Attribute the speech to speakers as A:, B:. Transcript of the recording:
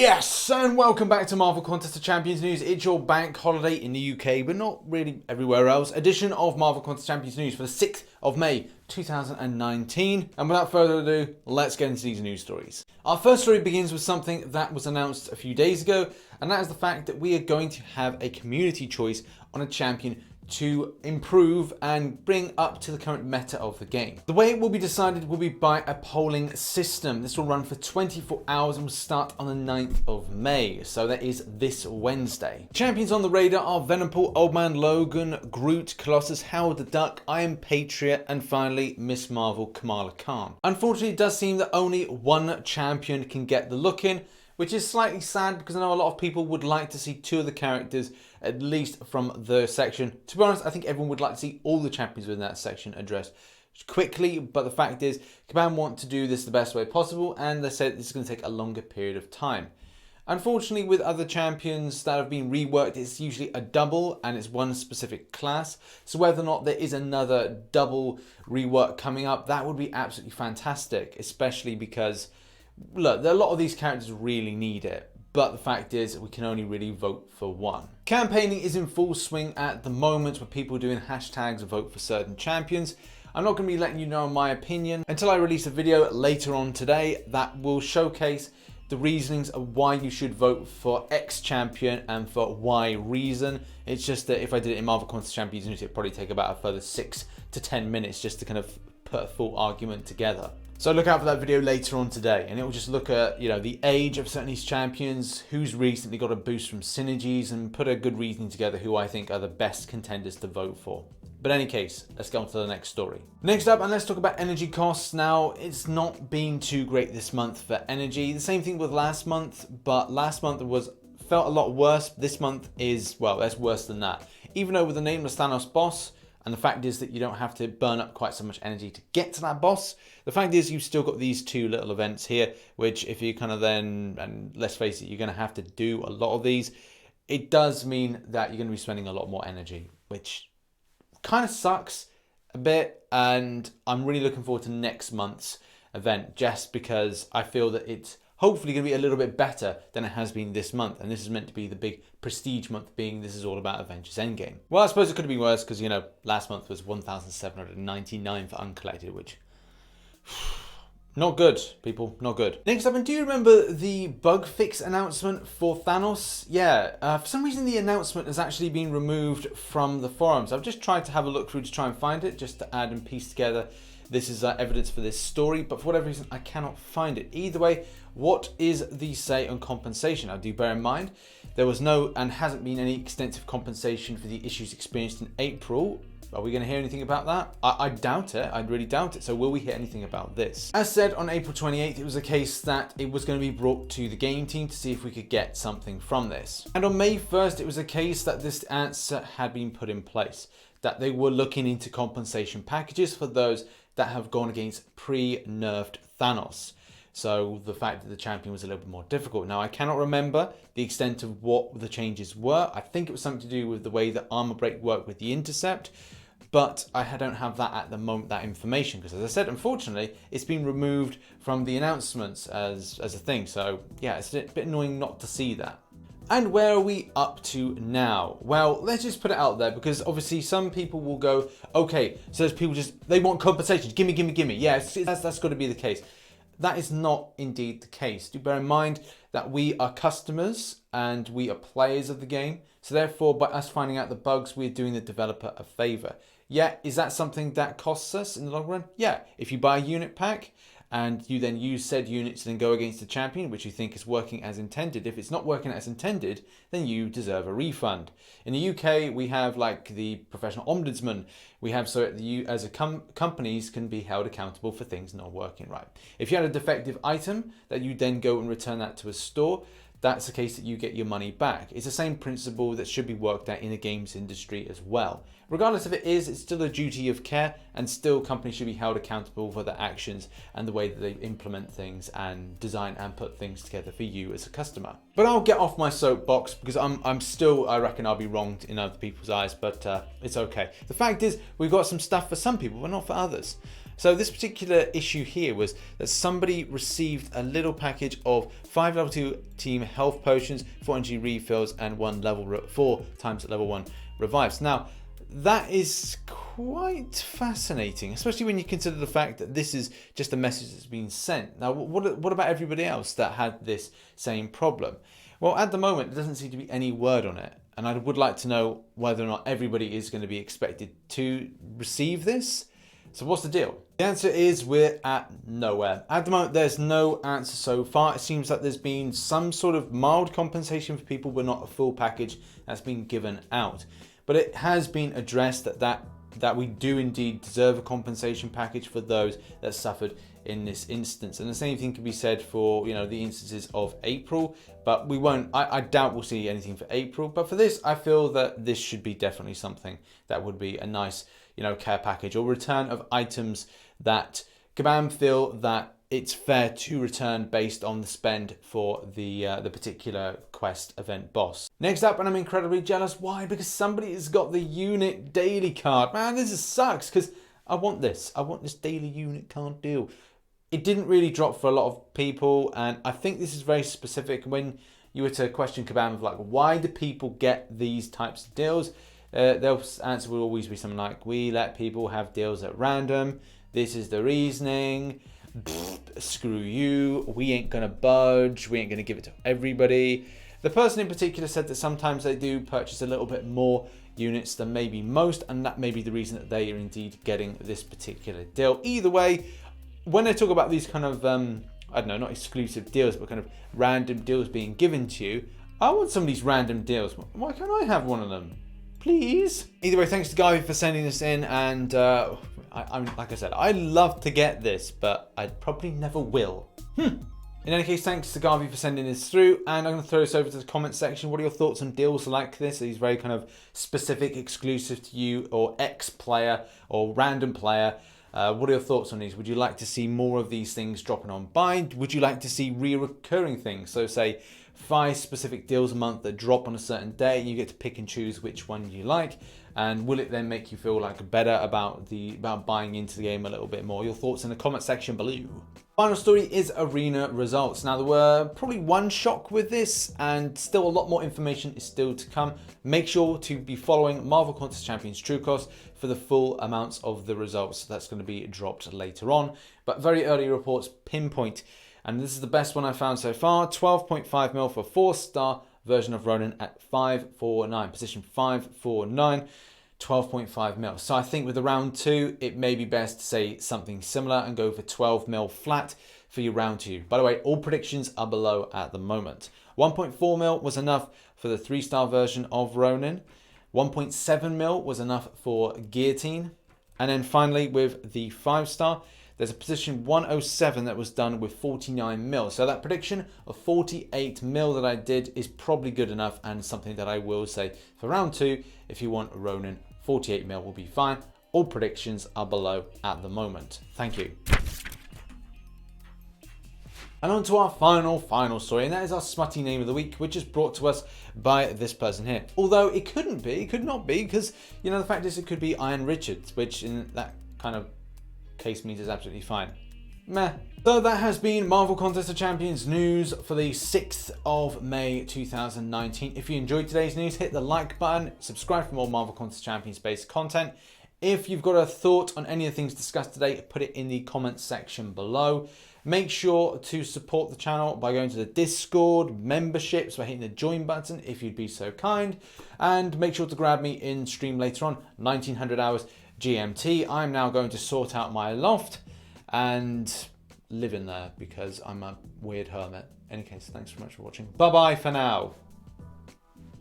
A: Yes, and welcome back to Marvel Contest of Champions News. It's your bank holiday in the UK, but not really everywhere else. Edition of Marvel Contest of Champions News for the 6th of May, 2019. And without further ado, let's get into these news stories. Our first story begins with something that was announced a few days ago, and that is the fact that we are going to have a community choice on a champion to improve and bring up to the current meta of the game. The way it will be decided will be by a polling system. This will run for 24 hours and will start on the 9th of May, so that is this Wednesday. Champions on the radar are Venompool, Old Man Logan, Groot, Colossus, Howard the Duck, Iron Patriot, and finally Miss Marvel, Kamala Khan. Unfortunately, it does seem that only one champion can get the look in, which is slightly sad because I know a lot of people would like to see two of the characters, at least from the section. To be honest, I think everyone would like to see all the champions within that section addressed quickly, but the fact is, Kabam want to do this the best way possible, and they said this is going to take a longer period of time. Unfortunately, with other champions that have been reworked, it's usually a double and it's one specific class. So whether or not there is another double rework coming up, that would be absolutely fantastic, especially because look, a lot of these characters really need it, but the fact is we can only really vote for one. Campaigning is in full swing at the moment with people doing hashtags vote for certain champions. I'm not going to be letting you know my opinion until I release a video later on today that will showcase the reasonings of why you should vote for X champion and for Y reason. It's just that if I did it in Marvel Contest Champions News, it'd probably take about a further 6 to 10 minutes just to kind of put a full argument together. So look out for that video later on today, and it will just look at, you know, the age of certain of these champions, who's recently got a boost from synergies, and put a good reasoning together who I think are the best contenders to vote for. But in any case, let's go on to the next story. Next up, and let's talk about energy costs. Now, it's not been too great this month for energy. The same thing with last month, but last month felt a lot worse. This month is, well, that's worse than that. Even though with the Nameless Thanos boss, and the fact is that you don't have to burn up quite so much energy to get to that boss. The fact is you've still got these two little events here, which if you kind of then, and let's face it, you're going to have to do a lot of these. It does mean that you're going to be spending a lot more energy, which kind of sucks a bit. And I'm really looking forward to next month's event just because I feel that it's hopefully going to be a little bit better than it has been this month. And this is meant to be the big prestige month, being this is all about Avengers Endgame. Well, I suppose it could have been worse because, you know, last month was 1,799 for uncollected, which not good, people, not good. Next up, and do you remember the bug fix announcement for Thanos? Yeah, for some reason the announcement has actually been removed from the forums. I've just tried to have a look through to try and find it, just to add and piece together this is evidence for this story, but for whatever reason, I cannot find it. Either way, what is the say on compensation? Now, do bear in mind, there was no and hasn't been any extensive compensation for the issues experienced in April. Are we going to hear anything about that? I doubt it. I really doubt it. So will we hear anything about this? As said, on April 28th, it was a case that it was going to be brought to the game team to see if we could get something from this. And on May 1st, it was a case that this answer had been put in place, that they were looking into compensation packages for those that have gone against pre-nerfed Thanos. So the fact that the champion was a little bit more difficult. Now, I cannot remember the extent of what the changes were. I think it was something to do with the way that armor break worked with the intercept, but I don't have that at the moment, that information, because as I said, unfortunately, it's been removed from the announcements as a thing. So yeah, it's a bit annoying not to see that. And where are we up to now? Well, let's just put it out there, because obviously some people will go, okay, so there's people they want compensation, gimme, gimme, gimme. Yeah, that's got to be the case. That is not indeed the case. Do bear in mind that we are customers and we are players of the game. So therefore, by us finding out the bugs, we're doing the developer a favor. Yeah, is that something that costs us in the long run? Yeah, if you buy a unit pack, and you then use said units and then go against the champion, which you think is working as intended. If it's not working as intended, then you deserve a refund. In the UK, we have like the professional ombudsman. We have so that you as companies can be held accountable for things not working right. If you had a defective item that you then go and return that to a store, that's the case that you get your money back. It's the same principle that should be worked out in the games industry as well. Regardless of it is, it's still a duty of care, and still companies should be held accountable for their actions and the way that they implement things and design and put things together for you as a customer. But I'll get off my soapbox because I'm still, I reckon I'll be wrong in other people's eyes, but it's okay. The fact is, we've got some stuff for some people, but not for others. So this particular issue here was that somebody received a little package of 5 level 2 team health potions, 4 energy refills, and 4 times level 1 revives. Now, that is quite fascinating, especially when you consider the fact that this is just a message that's been sent. Now, what about everybody else that had this same problem? Well, at the moment, there doesn't seem to be any word on it. And I would like to know whether or not everybody is going to be expected to receive this. So what's the deal? The answer is we're at nowhere. At the moment, there's no answer so far. It seems like there's been some sort of mild compensation for people, but not a full package that's been given out. But it has been addressed that we do indeed deserve a compensation package for those that suffered in this instance. And the same thing can be said for, you know, the instances of April, but we won't, I doubt we'll see anything for April. But for this, I feel that this should be definitely something that would be a nice, you know, care package or return of items that Kabam feel that it's fair to return based on the spend for the particular quest event boss. Next up, and I'm incredibly jealous. Why? Because somebody has got the unit daily card. Man, this sucks because I want this. I want this daily unit card deal. It didn't really drop for a lot of people, and I think this is very specific. When you were to question Kabam of like, why do people get these types of deals? Their answer will always be something like, we let people have deals at random. This is the reasoning. Screw you, we ain't gonna budge, we ain't gonna give it to everybody. The person in particular said that sometimes they do purchase a little bit more units than maybe most, and that may be the reason that they are indeed getting this particular deal. Either way, when I talk about these kind of, I don't know, not exclusive deals, but kind of random deals being given to you, I want some of these random deals. Why can't I have one of them? Please. Either way, thanks to Guy for sending this in, and like I said, I'd love to get this, but I probably never will. In any case, thanks to Garvey for sending this through, and I'm going to throw this over to the comment section. What are your thoughts on deals like this? These very kind of specific, exclusive to you or ex-player or random player. What are your thoughts on these? Would you like to see more of these things dropping on by? Would you like to see recurring things? So say 5 specific deals a month that drop on a certain day, and you get to pick and choose which one you like. And will it then make you feel like better about buying into the game a little bit more? Your thoughts in the comment section below. Final story is arena results. Now, there were probably one shock with this, and still a lot more information is still to come. Make sure to be following Marvel Contest Champions TrueCost for the full amounts of the results. That's going to be dropped later on, but very early reports pinpoint, and this is the best one I found so far, 12.5 mil for 4-star version of Ronin at 549, position 549, 12.5 mil. So I think with the round 2, it may be best to say something similar and go for 12 mil flat for your round 2. By the way, all predictions are below at the moment. 1.4 mil was enough for the 3-star version of Ronin. 1.7 mil was enough for Guillotine. And then finally with the 5-star, there's a position 107 that was done with 49 mil. So that prediction of 48 mil that I did is probably good enough, and something that I will say for round 2, if you want Ronin, 48 mil will be fine. All predictions are below at the moment. Thank you. And on to our final story, and that is our smutty name of the week, which is brought to us by this person here. Although it couldn't be, it could not be, because, you know, the fact is it could be Iron Richards, which in that kind of case means it's absolutely fine. Meh. So that has been Marvel Contest of Champions news for the 6th of May 2019. If you enjoyed today's news, hit the like button, subscribe for more Marvel Contest of Champions based content. If you've got a thought on any of the things discussed today, put it in the comments section below. Make sure to support the channel by going to the Discord memberships by hitting the join button if you'd be so kind. And make sure to grab me in stream later on, 1900 hours GMT. I'm now going to sort out my loft and live in there because I'm a weird hermit. In any case, thanks so much for watching. Bye bye for now.